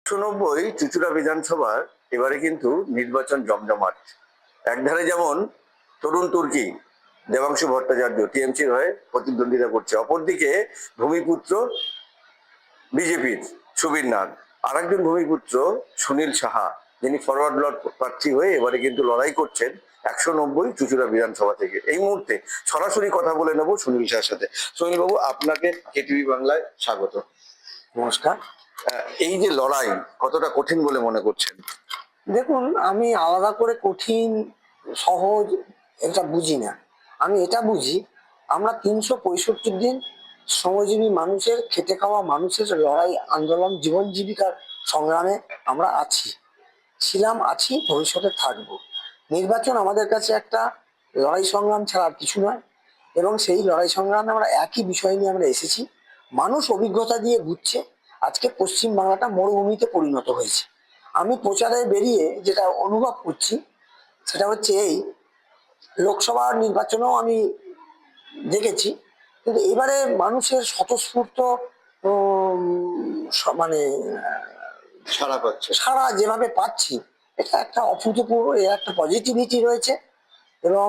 ১৯৯ চুঁচুড়া বিধানসভার এবারে কিন্তু নির্বাচন জমজমাট। একধারে যেমন তরুণ তুর্কি দেবাংশু ভট্টাচার্য টিএমসির হয়ে প্রতিদ্বন্দ্বিতা করছে, অপরদিকে ভূমিপুত্র বিজেপির সুবীর নাগ, আর একজন ভূমিপুত্র সুনীল সাহা, যিনি ফরওয়ার্ড ব্লক প্রার্থী হয়ে এবারে কিন্তু লড়াই করছেন ১৯০ চুঁচুড়া বিধানসভা থেকে। এই মুহূর্তে সরাসরি কথা বলে নেব সুনীল সাহার সাথে। সুনীল বাবু, আপনাকে কেটিভি বাংলায় স্বাগত। নমস্কার। এই যে লড়াই কতটা কঠিন বলে মনে করছেন? দেখুন, আমি আলাদা করে কঠিন সহজ এটা বুঝি না। আমি এটা বুঝি, আমরা ৩৬৫ দিন শ্রমজীবী মানুষের, খেটে খাওয়া মানুষের লড়াই, আন্দোলন, জীবন জীবিকার সংগ্রামে আমরা ছিলাম, আছি, ভবিষ্যতে থাকবো। নির্বাচন আমাদের কাছে একটা লড়াই সংগ্রাম ছাড়া আর কিছু নয়, এবং সেই লড়াই সংগ্রামে আমরা একই বিষয় নিয়ে আমরা এসেছি। মানুষ অভিজ্ঞতা দিয়ে বুঝছে আজকে পশ্চিম বাংলাটা মরুভূমিতে পরিণত হয়েছে। আমি প্রচারে বেরিয়ে যেটা অনুভব করছি সেটা হচ্ছে এই, লোকসভার নির্বাচনেও আমি দেখেছি, কিন্তু এবারে মানুষের স্বতঃস্ফূর্ত মানে সারা যেভাবে পাচ্ছি, এটা একটা অভূতপূর্ব, এর একটা পজিটিভিটি রয়েছে। এবং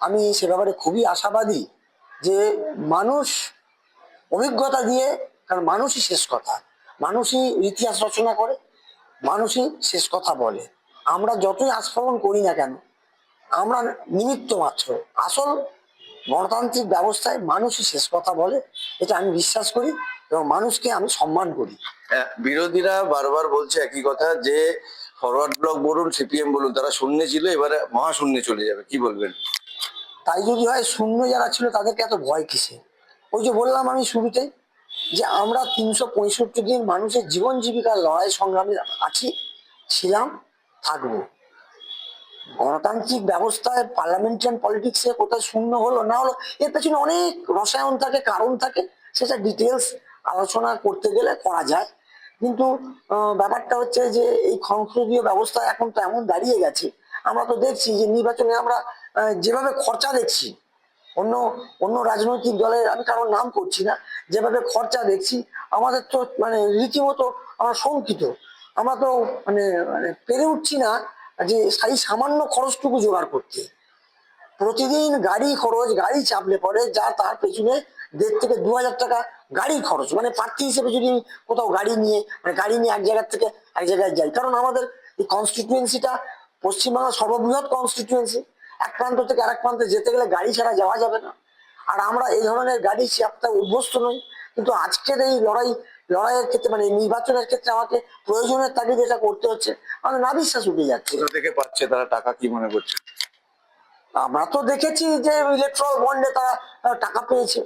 আমি সে ব্যাপারে খুবই আশাবাদী যে মানুষ অভিজ্ঞতা দিয়ে, কারণ মানুষই শেষ কথা, মানুষই ইতিহাস রচনা করে, মানুষই শেষ কথা বলে। আমরা যতই আস্ফলন করি না কেন, আমরা নিমিত্ত মাত্র। আসল গণতান্ত্রিক ব্যবস্থায় মানুষই শেষ কথা বলে, এটা আমি বিশ্বাস করি এবং মানুষকে আমি সম্মান করি। বিরোধীরা বারবার বলছে একই কথা, যে ফরওয়ার্ড ব্লক বলুন, সিপিএম বলুন, তারা শূন্যে ছিল, এবারে মহাশূন্যে চলে যাবে। কি বলবেন? তাই যদি হয়, শূন্য যারা ছিল তাদেরকে এত ভয় কিসে? ওই যে বললাম আমি শুরুতেই, যে আমরা ৩৬৫ দিন মানুষের জীবন জীবিকার লড়াই সংগ্রামে আছি, ছিলাম, থাকবো। গণতান্ত্রিক ব্যবস্থায় পার্লামেন্টারিয়ান পলিটিক্সে কোথায় শূন্য হলো না হলো, এর পেছনে অনেক রসায়ন থাকে, কারণ থাকে, সেটা ডিটেলস আলোচনা করতে গেলে করা যায়। কিন্তু ব্যাপারটা হচ্ছে যে এই সংসদীয় ব্যবস্থা এখন তো এমন দাঁড়িয়ে গেছে, আমরা তো দেখছি যে নির্বাচনে আমরা যেভাবে খরচা দেখছি, অন্য অন্য রাজনৈতিক দলের আমি কারোর নাম করছি না, যেভাবে খরচা দেখছি, আমাদের তো মানে রীতিমতো আমরা শঙ্কিত। আমরা তো মানে মানে পেরে উঠছি না যে সেই সামান্য খরচটুকু জোগাড় করতে। প্রতিদিন গাড়ি খরচ, গাড়ি চাপলে পরে যা তার পেছনে ১,৫০০ থেকে ২,০০০ টাকা গাড়ি খরচ। মানে প্রার্থী হিসেবে যদি কোথাও গাড়ি নিয়ে এক জায়গা থেকে এক জায়গায় যাই, কারণ আমাদের এই কনস্টিটিউয়েন্সিটা পশ্চিমবাংলার সর্ববৃহৎ কনস্টিটিউয়েন্সি, এক প্রান্ত থেকে আরেক প্রান্তে যেতে গেলে গাড়ি ছাড়া যাওয়া যাবে না। আর আমরা এই ধরনের গাড়ি চাপতে অভ্যস্ত নই। কিন্তু আজকের এই লড়াইয়ের ক্ষেত্রে, মানে নির্বাচনের ক্ষেত্রে আমাকে প্রয়োজনের তাগিদে যেটা করতে হচ্ছে, আমাদের না বিশ্বাস উঠে যাচ্ছে। কোথা থেকে পাচ্ছে তারা টাকা, কি মনে করছে? আমরা তো দেখেছি যে ইলেকট্রাল বন্ডে তারা টাকা পেয়েছে,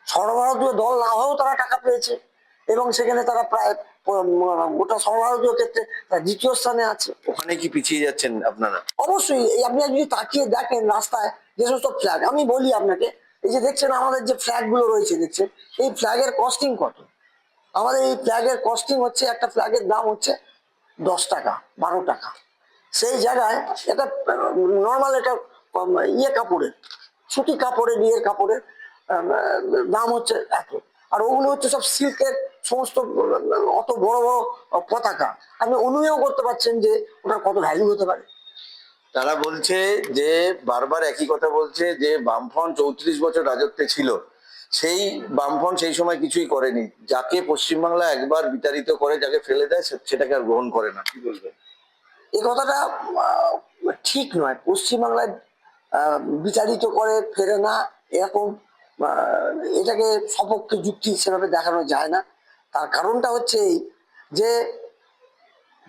সর্বভারতীয় দল না হয়েও তারা টাকা পেয়েছে, এবং সেখানে তারা প্রায় গোটা সর্বভারতীয় ক্ষেত্রে দ্বিতীয় স্থানে আছে। ওখানে কি পিছিয়ে যাচ্ছেন আপনারা? অবশ্যই। এই আপনি যদি তাকিয়ে দেখেন রাস্তায় যে সমস্ত ফ্ল্যাগ, আমি বলি আপনাকে, এই যে দেখছেন আমাদের যে ফ্ল্যাগ গুলো রয়েছে, দেখছেন এই ফ্ল্যাগের কস্টিং কত? আমাদের এই ফ্ল্যাগের কস্টিং হচ্ছে, একটা ফ্ল্যাগের দাম হচ্ছে ১০ টাকা, ১২ টাকা। সেই জায়গায় এটা নর্মাল, এটা ইয়ে কাপড়ের, সুতি কাপড়ের, ইয়ের কাপড়ের দাম হচ্ছে এত। আর ওগুলো হচ্ছে সব সিল্কের সমস্ত, অত বড় বড় পতাকা। আপনি অনুমেয় করতে পারছেন যে ওটার কত ভ্যালু হতে পারে। তারা বলছে যে, বারবার একই কথা বলছে যে বামফ্রন্ট ৩৪ বছর রাজত্বে ছিল, সেই বামফ্রন্ট সেই সময় কিছুই করেনি। যাকে পশ্চিমবাংলা একবার বিতাড়িত করে, যাকে ফেলে দেয়, সেটাকে আর গ্রহণ করে না। কি বলবেন? এই কথাটা ঠিক নয়। পশ্চিমবাংলায় বিচারিত করে ফেরে না, এরকম এটাকে সপক্ষে যুক্তি সেভাবে দেখানো যায় না। তার কারণটা হচ্ছে এই, যে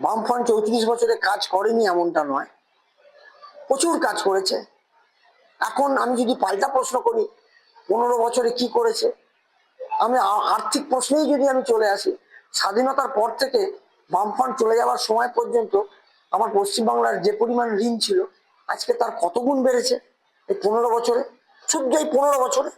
বামফ্রন্ট ৩৪ বছরে কাজ করেনি এমনটা নয়, প্রচুর কাজ করেছে। এখন আমি যদি পাল্টা প্রশ্ন করি, ১৫ বছরে কি করেছে, আমি আর্থিক প্রশ্নেই যদি আমি চলে আসি, স্বাধীনতার পর থেকে বামফ্রন্ট চলে যাওয়ার সময় পর্যন্ত আমার পশ্চিমবাংলার যে পরিমাণ ঋণ ছিল, আজকে তার কত গুণ বেড়েছে এই ১৫ বছরে, শুধু এই ১৫ বছরে।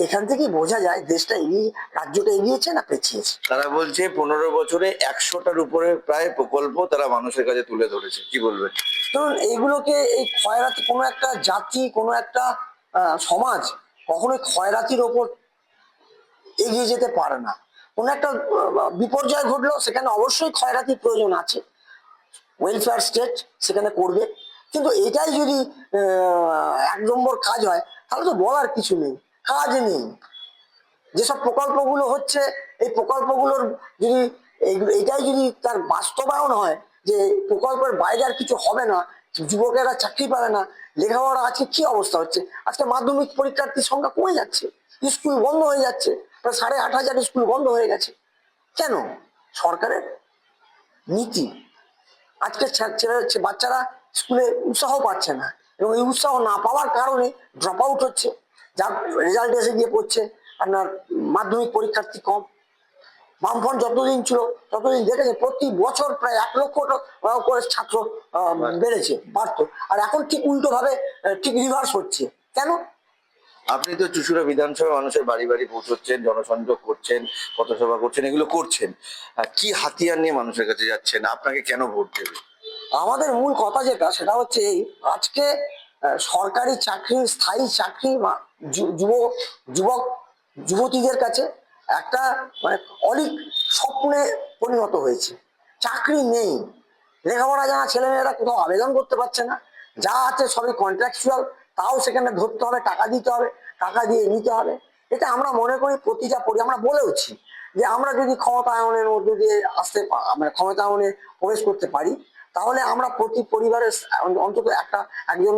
এখান থেকেই বোঝা যায় দেশটা এগিয়ে, রাজ্যটা এগিয়েছে না পেছিয়েছে। তারা বলছে ১৫ বছরে ১০০টার উপরে প্রায় প্রকল্প তারা মানুষের কাছে তুলে ধরেছে। কি বলবেন? ধরুন, এইগুলোকে, এই খয়রাতি, কোনো একটা জাতি, কোনো একটা সমাজ কখনোই খয়রাতির ওপর এগিয়ে যেতে পারে না। কোনো একটা বিপর্যয় ঘটলো, সেখানে অবশ্যই ক্ষয়রাতির প্রয়োজন আছে, ওয়েলফেয়ার স্টেট সেখানে করবে। কিন্তু এটাই যদি 1 নম্বর কাজ হয়, তাহলে তো বলার কিছু নেই, কাজ নেই। যেসব প্রকল্পগুলো হচ্ছে, এই প্রকল্পগুলোর যদি এটাই যদি তার বাস্তবায়ন হয়, যে প্রকল্পের বাইরে আর কিছু হবে না, যুবকেরা চাকরি পাবে না, লেখাপড়া আজকে কি অবস্থা হচ্ছে, আজকে মাধ্যমিক পরীক্ষার্থীর সংখ্যা কমে যাচ্ছে, স্কুল বন্ধ হয়ে যাচ্ছে, প্রায় 8,500 স্কুল বন্ধ হয়ে গেছে। কেন? সরকারের নীতি। আজকে বাচ্চারা স্কুলে উৎসাহ পাচ্ছে না, এবং এই উৎসাহ না পাওয়ার কারণে ড্রপ আউট হচ্ছে, যার রেজাল্ট এসে গিয়ে পড়ছে আপনার মাধ্যমিক পরীক্ষার্থী কম। বামফ্রন্ট যতদিন ছিল ততদিন দেখেছে প্রতি বছর প্রায় 1 লক্ষ করে ছাত্র বেড়েছে, বাড়তো। আর এখন ঠিক উল্টো ভাবে ঠিক রিভার্স হচ্ছে। কেন? আপনি তো চুঁচুড়া বিধানসভা মানুষের বাড়ি বাড়ি পৌঁছচ্ছেন, জনসংযোগ করছেন, পথসভা করছেন, এগুলো করছেন। কি হাতিয়ার নিয়ে মানুষের কাছে যাচ্ছেন? আপনাকে কেন ভোট দেবে? আমাদের মূল কথা যেটা, সেটা হচ্ছে এই, আজকে সরকারি চাকরি, স্থায়ী চাকরি যুবক যুবক যুবতীদের কাছে একটা মানে অলিক স্বপ্নে পরিণত হয়েছে। চাকরি নেই, লেখাপড়া জানা ছেলেমেয়েরা কোথাও আবেদন করতে পারছে না, যা আছে সবই কন্ট্রাকচুয়াল, তাও সেখানে ধরতে হবে, টাকা দিতে হবে, টাকা দিয়ে নিতে হবে। এটা আমরা মনে করি প্রতিটা আমরা বলেওছি যে আমরা যদি ক্ষমতায়নের মধ্যে দিয়ে আমরা ক্ষমতায়নে প্রবেশ করতে পারি, তাহলে আমরা প্রতি পরিবারের অন্তত একজন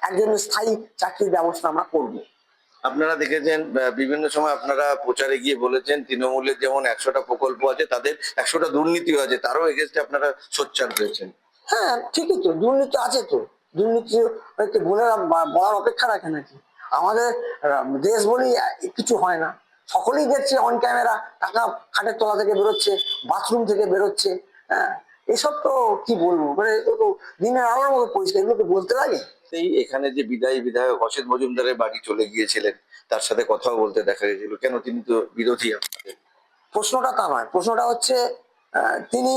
একজনের স্থায়ী চাকরির ব্যবস্থা আমরা করব। আপনারা দেখেছেন বিভিন্ন সময় আপনারা প্রচারে গিয়ে বলেছেন তৃণমূলের যেমন 100টা প্রকল্প আছে, তাদের 100টা দুর্নীতিও আছে, তারও এগেস্টে আপনারা সোচ্চার হয়েছেন। হ্যাঁ, ঠিকই তো, দুর্নীতি আছে তো। দুর্নীতি বলে বলার অপেক্ষা রাখে নাকি? আমাদের দেশ বলেই কিছু হয় না, সকলেই দেখছে অন ক্যামেরা, টাকা খাটের তলা থেকে বেরোচ্ছে, বাথরুম থেকে বেরোচ্ছে। হ্যাঁ, এসব তো কি বলবো, মানে এগুলো তো দিনের আলোর মতো পরিষ্কার, এগুলোকে বলতে লাগে। এই এখানে যে বিদায়ী বিধায়ক অসিত মজুমদারের বাড়ি চলে গিয়েছিলেন, তার সাথে কথাও বলতে দেখা গেছিল, কেন? তিনি তো বিরোধী আপনাদের। প্রশ্নটা তা নয়, প্রশ্নটা হচ্ছে তিনি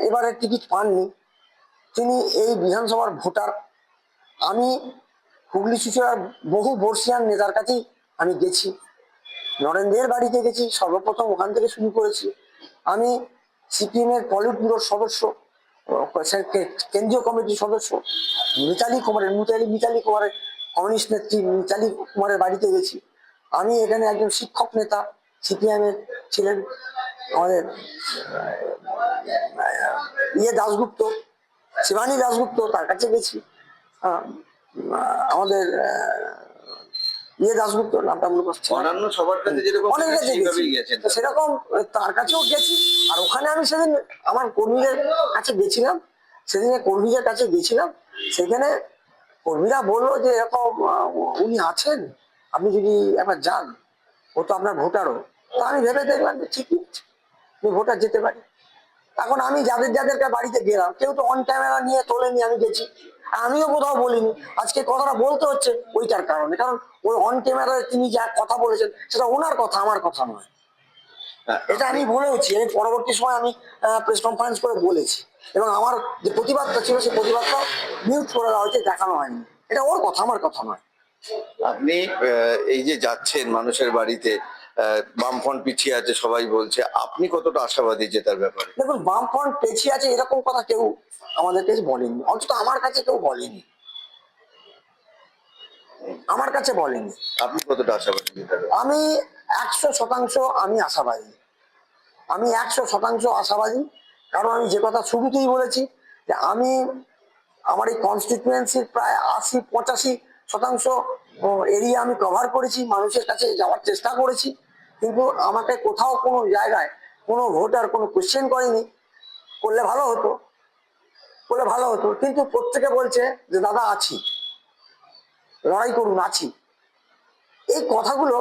এবারে টিকিট পাননি, তিনি এই বিধানসভার ভোটার। আমি হুগলি চুঁচুড়ার বহু বর্ষিয়ান নেতার কাছেই আমি গেছি, নরেন্দ্রের বাড়িতে গেছি, সর্বপ্রথম ওখান থেকে শুরু করেছি। আমি সিপিএম এর পলিট ব্যুরোর সদস্য, কেন্দ্রীয় কমিটির সদস্য মিতালি কুমারের কমিউনিস্ট নেত্রী মিতালি কুমারের বাড়িতে গেছি। আমি এখানে একজন শিক্ষক নেতা সিপিএম এর ছিলেন, আমাদের দাশগুপ্ত, শিবানী দাশগুপ্ত, তার কাছে গেছি। আমাদের দাশগুপ্ত নামটা মনে করছি, অন্যান্য সবার কাছে যেরকম অনেক কাছে গেছি, তো সেরকম তার কাছেও গেছি। আর ওখানে আমি সেদিন আমার কর্মীদের কাছে গেছিলাম, সেদিনে কর্মীদের কাছে গেছিলাম, সেখানে কর্মীরা বললো যে এরকম উনি আছেন, আপনি যদি একবার যান, ও তো আপনার ভোটারও। তো আমি ভেবে দেখলাম যে ঠিকই, আমি ভোটার যেতে পারি। এখন আমি যাদেরকে বাড়িতে গেলাম, কেউ তো অন ক্যামেরা নিয়ে তোলেনি, আমি গেছি, আমিও কোথাও বলিনি। আজকে কথাটা বলতে হচ্ছে ওইটার কারণে, কারণ ওই অন ক্যামেরায় তিনি যা কথা বলেছেন সেটা ওনার কথা, আমার কথা নয়। এটা আমি বলেওছি, আমি পরবর্তী সময় আমি প্রেস কনফারেন্স করে বলেছি, এবং আমার যে প্রতিবাদটা ছিল সেই প্রতিবাদটা মিউট করে দেওয়া হয়েছে, দেখানো হয়নি। এটা ওর কথা, আমার কথা নয়। আপনি এই যে যাচ্ছেন মানুষের বাড়িতে, বামফ্রন্ট পিছিয়ে আছে সবাই বলছে, আপনি কতটা আশাবাদী জেতার ব্যাপারে? দেখুন, বামফ্রন্ট পেছিয়ে আছে এরকম কথা কেউ আমাদের কাছে বলেনি, অন্তত আমার কাছে কেউ বলেনি, আমার কাছে বলেনি। আপনি কতটা আশাবাদী জেতার ব্যাপারে? আমি 100% আমি আশাবাদী, আমি 100% আশাবাদী। কারণ আমি যে কথা শুরুতেই বলেছি, যে আমি আমার এই কনস্টিটিউয়েন্সির প্রায় 80-85% এরিয়া আমি কভার করেছি, মানুষের কাছে যাওয়ার চেষ্টা করেছি, কিন্তু আমাকে কোথাও কোনো জায়গায় কোনো ভোটার কোনো কোশ্চেন করেনি। করলে ভালো হতো, করলে ভালো হতো, কিন্তু প্রত্যেকে বলছে যে দাদা আছি, লড়াই করুন, আছি। এই কথাগুলো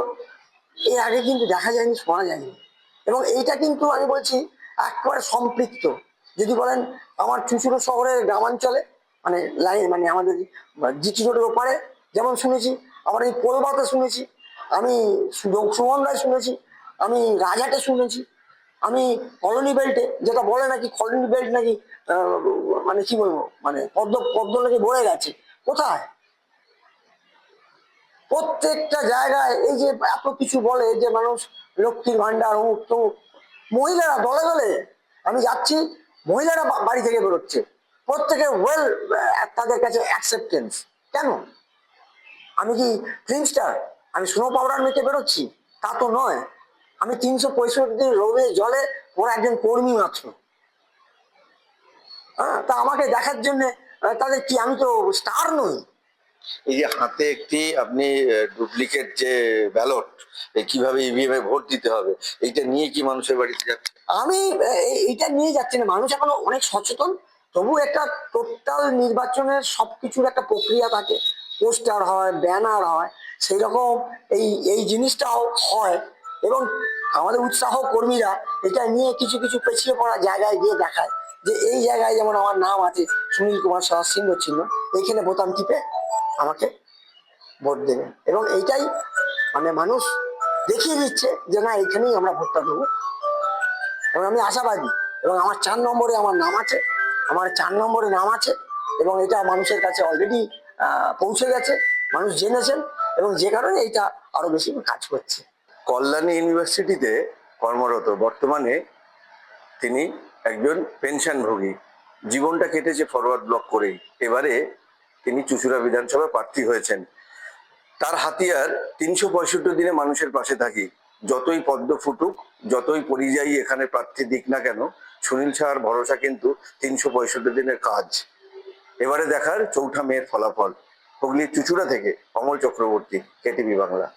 এর আগে কিন্তু দেখা যায়নি, শোনা যায়নি, এবং এইটা কিন্তু আমি বলছি একেবারে সম্পৃক্ত। যদি বলেন আমার চুঁচুড়ো শহরের গ্রামাঞ্চলে, মানে লাইন, মানে আমাদের জিটি রোডের ওপারে যেমন শুনেছি, আমার এই কলকাতা শুনেছি, আমি সুমন রায় শুনেছি, আমি রাজহাটে শুনেছি, আমি কলোনি বেল্টে, যেটা বলে নাকি কলোনি বেল্ট নাকি মানে কি বলবো, মানে পদ্ম পদ্ম নাকি বয়ে গেছে, কোথায়? প্রত্যেকটা জায়গায় এই যে এত কিছু বলে যে মানুষ লক্ষ্মীর ভান্ডার অমুক তমুক, মহিলারা দলে দলে, আমি যাচ্ছি মহিলারা বাড়ি থেকে বেরোচ্ছে, প্রত্যেকে ওয়েল, তাদের কাছে অ্যাকসেপ্টেন্স। কেন? আমি কি ফিল্ম স্টার? আমি স্নো পাউডার মেখে বেরোচ্ছি? তা তো নয়। আমি 365 দিন রোদে জলে ওরা একজন কর্মী মাত্র। হ্যাঁ, তা আমাকে দেখার জন্য তাদের কি, আমি তো স্টার নই? এই যে হাতে একটি আপনি ডুপ্লিকেট যে ব্যালট, কিভাবে ইভিএম এ ভোট দিতে হবে, এইটা নিয়ে কি মানুষের বাড়িতে যাচ্ছে? আমি এইটা নিয়ে যাচ্ছি না, মানুষ এখনো অনেক সচেতন। তবু একটা টোটাল নির্বাচনের সবকিছুর একটা প্রক্রিয়া থাকে, পোস্টার হয়, ব্যানার হয়, সেই রকম এই এই জিনিসটাও হয়। এবং আমাদের উৎসাহ কর্মীরা এটা নিয়ে কিছু কিছু পেছিয়ে পড়া জায়গায় গিয়ে দেখায় যে এই জায়গায় যেমন আমার নাম আছে সুনীল কুমার সাহা, সিংহ চিহ্ন, এইখানে বোতাম টিপে আমাকে ভোট দেবে। এবং এইটাই মানে মানুষ দেখিয়ে দিচ্ছে যে না, এইখানেই আমরা ভোটটা দেবো। এবং আমি আশাবাদী, এবং আমার 4 নম্বরে আমার নাম আছে, আমার 4 নম্বরে নাম আছে, এবং এটা মানুষের কাছে অলরেডি পৌঁছে গেছে, মানুষ জেনেছেন, এবং যে কারণে এইটা আরো বেশি কাজ করছে। কল্যাণী ইউনিভার্সিটিতে কর্মরত বর্তমানে তিনি একজন পেনশনভোগী, জীবনটা কেটেছে ফরওয়ার্ড ব্লক করেই। এবারে তিনি চুঁচুড়া বিধানসভা প্রার্থী হয়েছেন। তার হাতিয়ার 365 দিনে মানুষের পাশে থাকি। যতই পদ্ম ফুটুক, যতই পরিযায়ী এখানে প্রার্থী দিক না কেন, সুনীল সাহার ভরসা কিন্তু 365 দিনের কাজ। এবারে দেখার 4ঠা মের ফলাফল। হুগলির চুঁচুড়া থেকে অমল চক্রবর্তী, কেটিভি বাংলা।